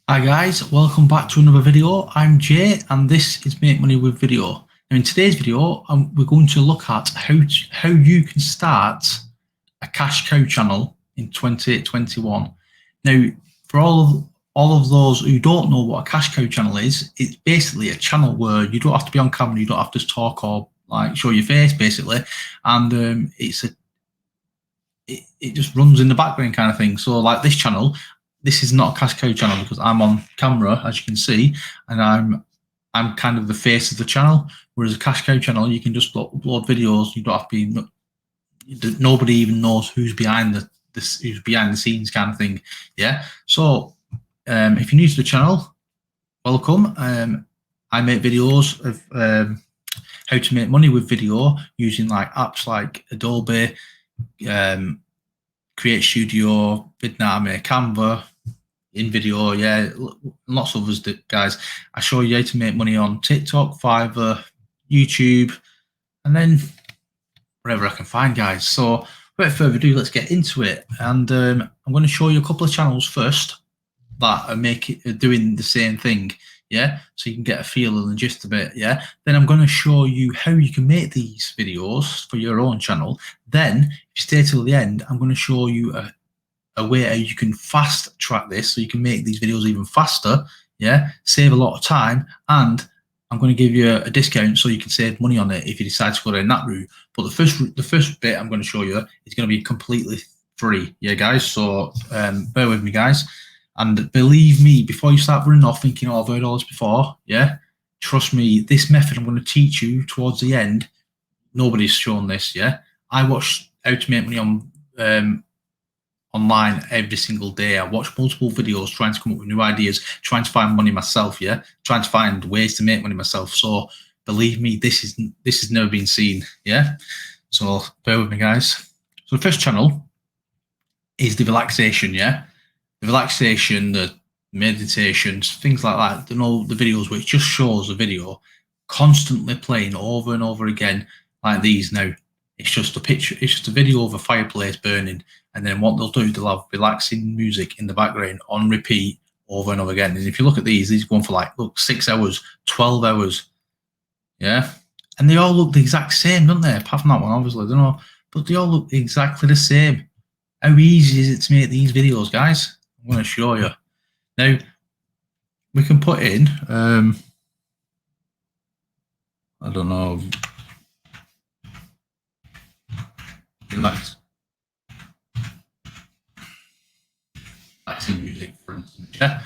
Hi guys, welcome back to another video. I'm Jay and this is Make Money with Video. Now in today's video, we're going to look at how you can start a cash cow channel in 2021. Now, for all of those who don't know what a cash cow channel is, it's basically a channel where you don't have to be on camera, you don't have to talk or like show your face basically, and it just runs in the background kind of thing. So like this channel, this is not a cash cow channel because I'm on camera, as you can see, and I'm kind of the face of the channel. Whereas a cash cow channel, you can just upload videos. You don't have to be. Nobody even knows who's behind who's behind the scenes kind of thing. Yeah. So if you're new to the channel, welcome. I make videos of how to make money with video using like apps like Adobe, Create Studio, Vidnami, Canva, InVideo, yeah, lots of others, guys. I show you how to make money on TikTok, Fiverr, YouTube, and then wherever I can find, guys. So without further ado, let's get into it. And I'm going to show you a couple of channels first that are doing the same thing, yeah, so you can get a feel and the gist of it, yeah. Then I'm going to show you how you can make these videos for your own channel. Then if you stay till the end, I'm going to show you a way how you can fast track this so you can make these videos even faster, yeah, save a lot of time, and I'm going to give you a discount so you can save money on it if you decide to go down that route. But the first bit I'm going to show you is going to be completely free, yeah, guys. So bear with me, guys. And believe me, before you start running off thinking, oh, I've heard all this before, yeah, trust me, this method I'm going to teach you towards the end, nobody's shown this, yeah. I watch how to make money on online every single day. I watch multiple videos trying to come up with new ideas, trying to find money myself, yeah, trying to find ways to make money myself. So believe me, this has never been seen, yeah. So bear with me, guys. So the first channel is the relaxation, yeah. The relaxation, the meditations, things like that. You know, the videos which just shows a video constantly playing over and over again, like these. Now it's just a picture, it's just a video of a fireplace burning, and then what they'll do, they'll have relaxing music in the background on repeat over and over again. And if you look at these go on for like, look, 6 hours, 12 hours, yeah, and they all look the exact same, don't they? Apart from that one, obviously, I don't know, but they all look exactly the same. How easy is it to make these videos, guys? I'm going to show you. Now, we can put in, I don't know, relaxing music, for instance, yeah?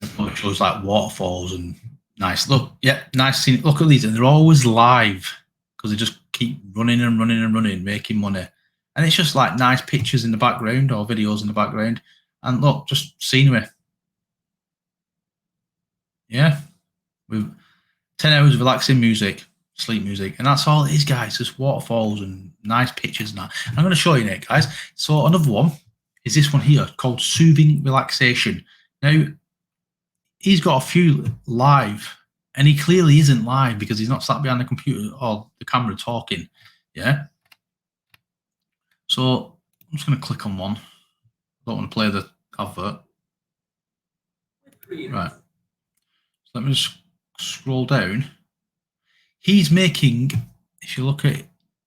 It shows like waterfalls and nice, look, yeah, nice scene. Look at these, and they're always live because they just keep running and running and running, making money. And it's just like nice pictures in the background or videos in the background. And look, just scenery. Yeah, with 10 hours of relaxing music, sleep music, and that's all it is, guys. Just waterfalls and nice pictures and that. I'm going to show you it, guys. So another one is this one here called Soothing Relaxation. Now, he's got a few live, and he clearly isn't live because he's not sat behind the computer or the camera talking. Yeah. So I'm just going to click on one. I don't want to play the advert. Right. So let me just scroll down. He's making, if you look at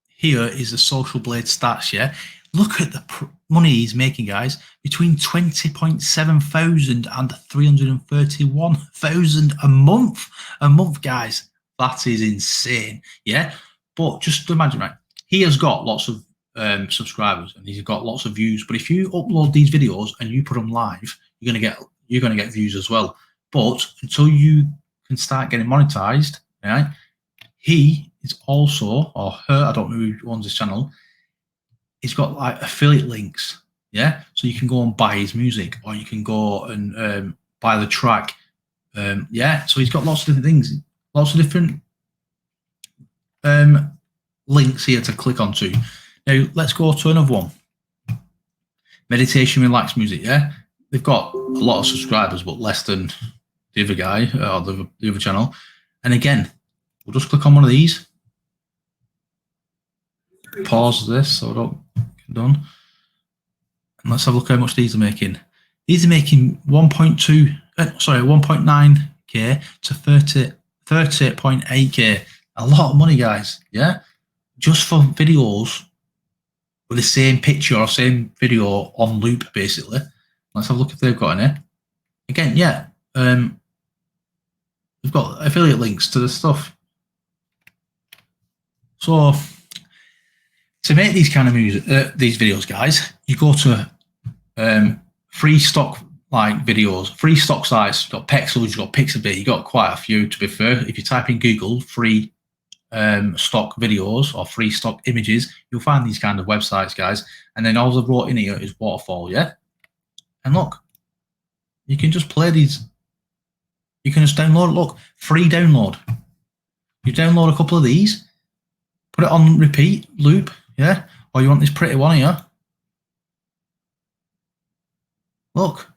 here, is the Social Blade stats, yeah? Look at the money he's making, guys. Between 20.7 thousand and 331,000 a month. A month, guys. That is insane, yeah? But just imagine, right? He has got lots of subscribers and he's got lots of views. But if you upload these videos and you put them live, you're gonna get views as well. But until you can start getting monetized, right? He is also, or her, I don't know who owns this channel, he's got like affiliate links, yeah? So you can go and buy his music, or you can go and buy the track, yeah? So he's got lots of different things, lots of different links here to click onto. Now, let's go to another one. Meditation, relaxed music, yeah? They've got a lot of subscribers, but less than the other guy, or the other channel. And again, we'll just click on one of these. Pause this so I don't get done. And let's have a look how much these are making. These are making 1.9k to 30.8k. A lot of money, guys. Yeah, just for videos with the same picture or same video on loop, basically. Let's have a look if they've got any. Again, yeah, we've got affiliate links to the stuff. So to make these kind of music, these videos, guys, you go to free stock like videos, free stock sites. You've got Pexels, you've got Pixabay, you've got quite a few. To be fair, if you type in Google free stock videos or free stock images, you'll find these kind of websites, guys. And then all they've brought in here is waterfall, yeah. And look, you can just play these. You can just download it. Look, free download. You download a couple of these, put it on repeat loop, yeah. Or you want this pretty one here. Look,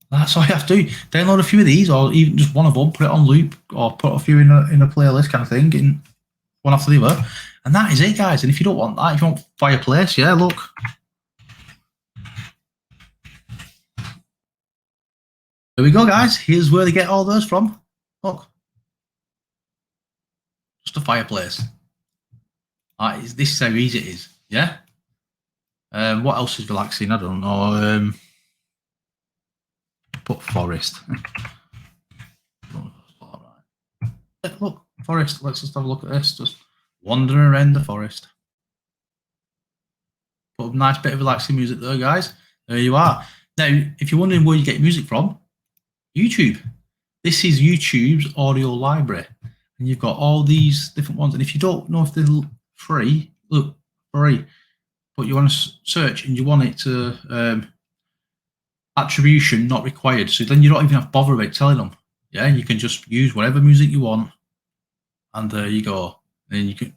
that's all you have to do. Download a few of these, or even just one of them, put it on loop, or put a few in a playlist kind of thing, in one after the other. And that is it, guys. And if you don't want that, if you want Fireplace, yeah, look. There we go, guys. Here's where they get all those from. Look. Just a Fireplace. This is how easy it is, yeah? What else is relaxing? I don't know. Put forest. Look, forest. Let's just have a look at this. Just wandering around the forest. Put a nice bit of relaxing music there, guys. There you are. Now, if you're wondering where you get music from, YouTube. This is YouTube's audio library. And you've got all these different ones. And if you don't know if they're free, look, free. But you want to search and you want it to attribution not required. So then you don't even have to bother about telling them. Yeah, you can just use whatever music you want. And there you go. And you can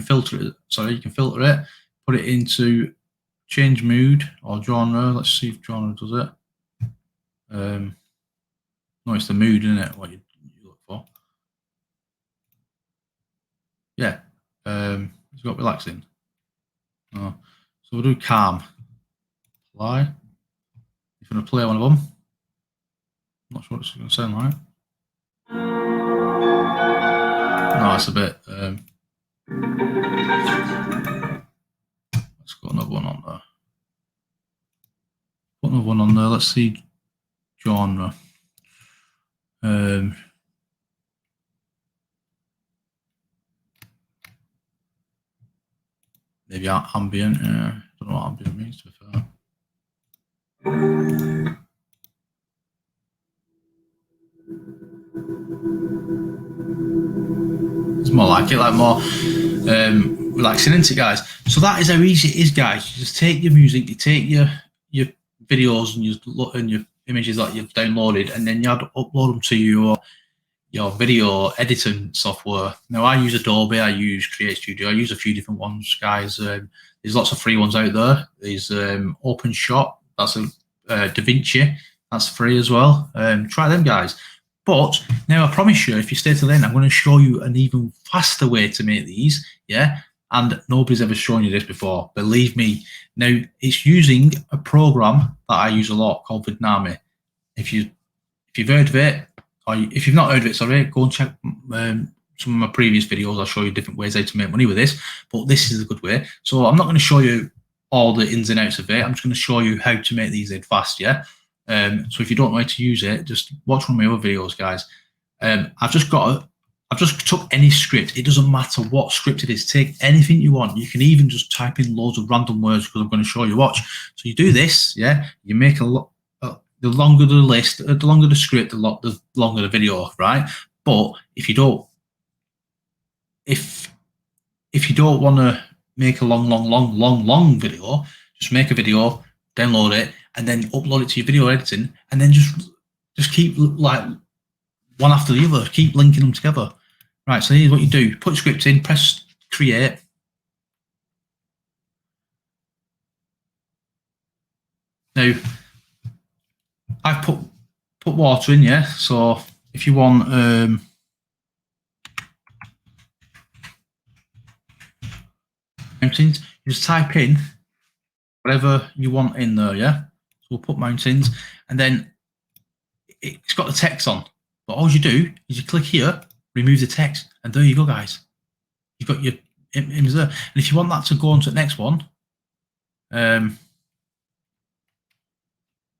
filter it. Sorry, you can filter it, put it into change mood or genre. Let's see if genre does it. No, it's the mood, isn't it? What you look for. Yeah. It's got relaxing. Oh. So we'll do calm. Apply. If you want to play one of them. I'm not sure what it's going to sound like. No, it's a bit. Let's got another one on there. Put another one on there. Let's see genre. Maybe ambient. Yeah, don't know what ambient means, to be fair. It's more like it, like more relaxing, isn't it, guys? So that is how easy it is, guys. You just take your music, you take your videos and your images that you've downloaded, and then you upload them to your video editing software. Now, I use Adobe, I use Create Studio, I use a few different ones, guys. There's lots of free ones out there. There's OpenShot, that's a DaVinci, that's free as well. Try them, guys. But now I promise you, if you stay till then, I'm going to show you an even faster way to make these, yeah? And nobody's ever shown you this before, believe me. Now, it's using a program that I use a lot called Vidnami. If you've heard of it, or if you've not heard of it, sorry, go and check some of my previous videos. I'll show you different ways how to make money with this, but this is a good way. So I'm not going to show you all the ins and outs of it. I'm just going to show you how to make these in fast, yeah? So if you don't know how to use it, just watch one of my other videos, guys. I've just took any script. It doesn't matter what script it is. Take anything you want. You can even just type in loads of random words because I'm going to show you. Watch. So you do this, yeah? You make a lot. The longer the list, the longer the script, the longer the video, right? But if you don't want to make a long video, just make a video, download it, and then upload it to your video editing, and then just keep like one after the other, keep linking them together. Right, so here's what you do. Put script in, press create. Now, I've put water in, yeah? So if you want mountains, you just type in whatever you want in there, yeah? we'll put mountains, and then it's got the text on. But all you do is you click here, remove the text, and there you go, guys. You've got your image there. And if you want that to go on to the next one,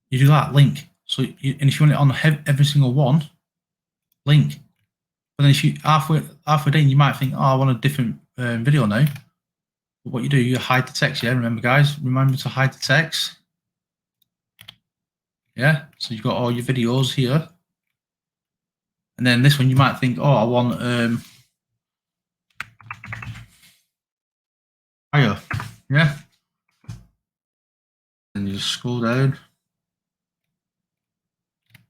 you do that link. So, and if you want it on every single one, link. But then if you halfway in, you might think, oh, I want a different video now. But what you do, you hide the text. Yeah, remember, guys, remember to hide the text. Yeah, so you've got all your videos here. And then this one, you might think, oh, I want fire. Yeah. And you just scroll down.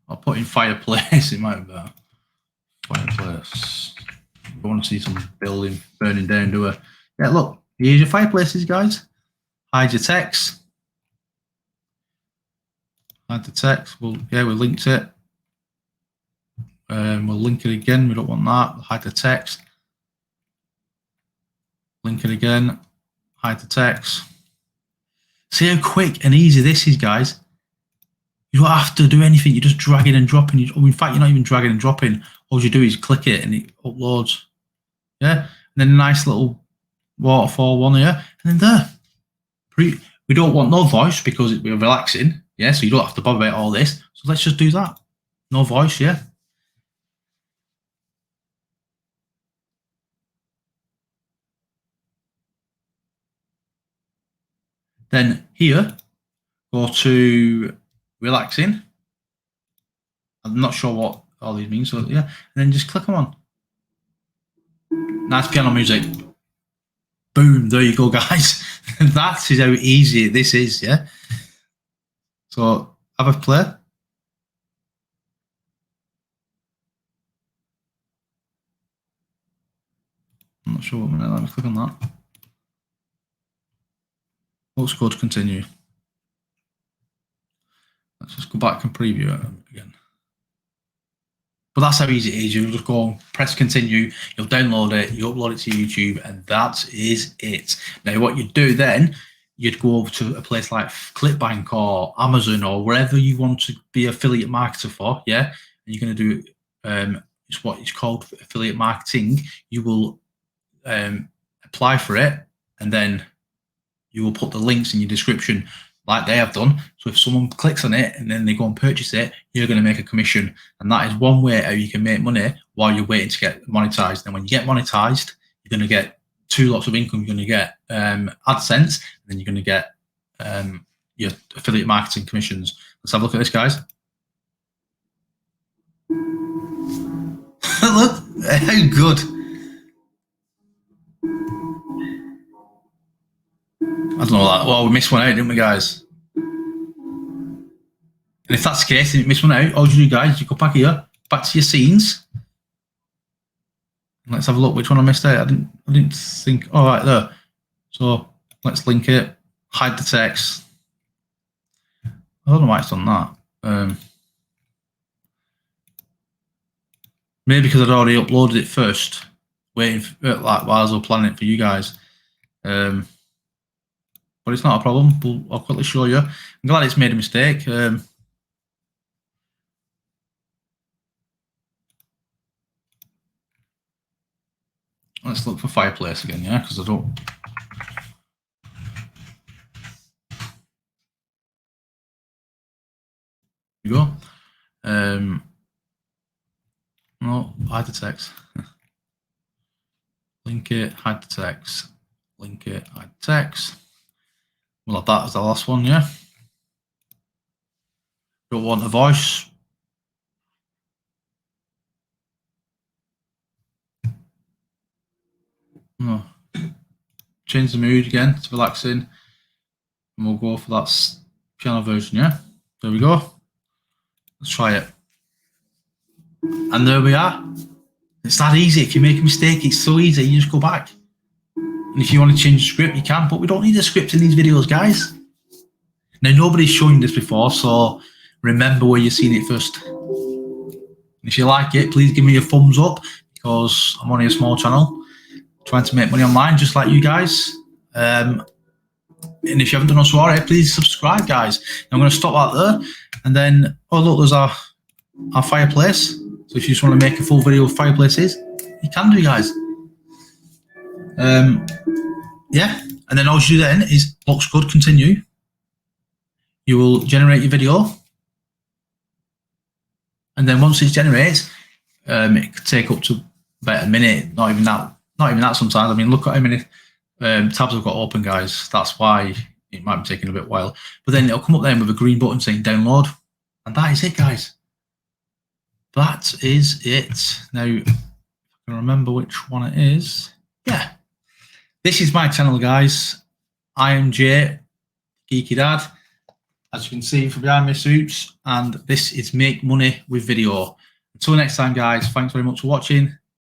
I'll put in fireplace. It might be better. Fireplace. I want to see some building burning down, do I? Yeah, look, here's your fireplaces, guys. Hide your text. Hide the text. Well, yeah, we linked it. We'll link it again. We don't want that. Hide the text. Link it again. Hide the text. See how quick and easy this is, guys. You don't have to do anything. You just drag it and drop in. In fact, you're not even dragging and dropping. All you do is click it and it uploads. Yeah, and then a nice little waterfall one here, and then there. We don't want no voice because we're relaxing. Yeah, so you don't have to bother about all this. So let's just do that. No voice, yeah. Then here, go to relaxing. I'm not sure what all these mean, so yeah, and then just click them on. Nice piano music. Boom, there you go, guys. That is how easy this is, yeah? So, have a play. I'm not sure what minute. Let me click on that. Looks good, continue. Let's just go back and preview it again. But that's how easy it is. You just go and press continue, you'll download it, you upload it to YouTube, and that is it. Now, what you'd do then, you'd go over to a place like ClickBank or Amazon or wherever you want to be affiliate marketer for, yeah? And you're going to do, it's what it's called affiliate marketing. You will apply for it, and then you will put the links in your description like they have done. So if someone clicks on it and then they go and purchase it, you're going to make a commission. And that is one way how you can make money while you're waiting to get monetized. And when you get monetized, you're going to get two lots of income. You're going to get AdSense, and then you're going to get your affiliate marketing commissions. Let's have a look at this, guys. Look, how good. I don't know that. Well, we missed one out, didn't we, guys? And if that's the case, and you miss one out, all you do, guys, you go back here, back to your scenes. Let's have a look which one I missed out. I didn't think. Oh, right there. So let's link it. Hide the text. I don't know why it's done that. Maybe because I'd already uploaded it first, waiting for, like while I was planning it for you guys. But it's not a problem. I'll quickly show you. I'm glad it's made a mistake. Let's look for fireplace again, yeah, because I don't. Here you go. No, hide the text. Link it, hide the text. Link it, hide the text. We'll have that as the last one, yeah. Don't want a voice. No. Change the mood again to relaxing. And we'll go for that piano version, yeah. There we go. Let's try it. And there we are. It's that easy. If you make a mistake, it's so easy. You just go back. And if you want to change the script, you can, but we don't need a script in these videos, guys. Now, nobody's shown this before, so remember where you've seen it first. And if you like it, please give me a thumbs up, because I'm only a small channel trying to make money online, just like you guys. If And if you haven't done so already, please subscribe, guys. I'm going to stop that there. And then, oh look, there's our fireplace. So if you just want to make a full video of fireplaces, you can do, guys. Yeah. And then all you do then is looks good, continue. You will generate your video. And then once it generates, it could take up to about a minute, not even that sometimes. I mean, look at how many tabs I've got open, guys. That's why it might be taking a bit while. But then it'll come up then with a green button saying download. And that is it, guys. That is it. Now, if I can remember which one it is. Yeah. This is my channel, guys. I am Jay, Geeky Dad. As you can see from behind my suits. And this is Make Money with Video. Until next time, guys, thanks very much for watching.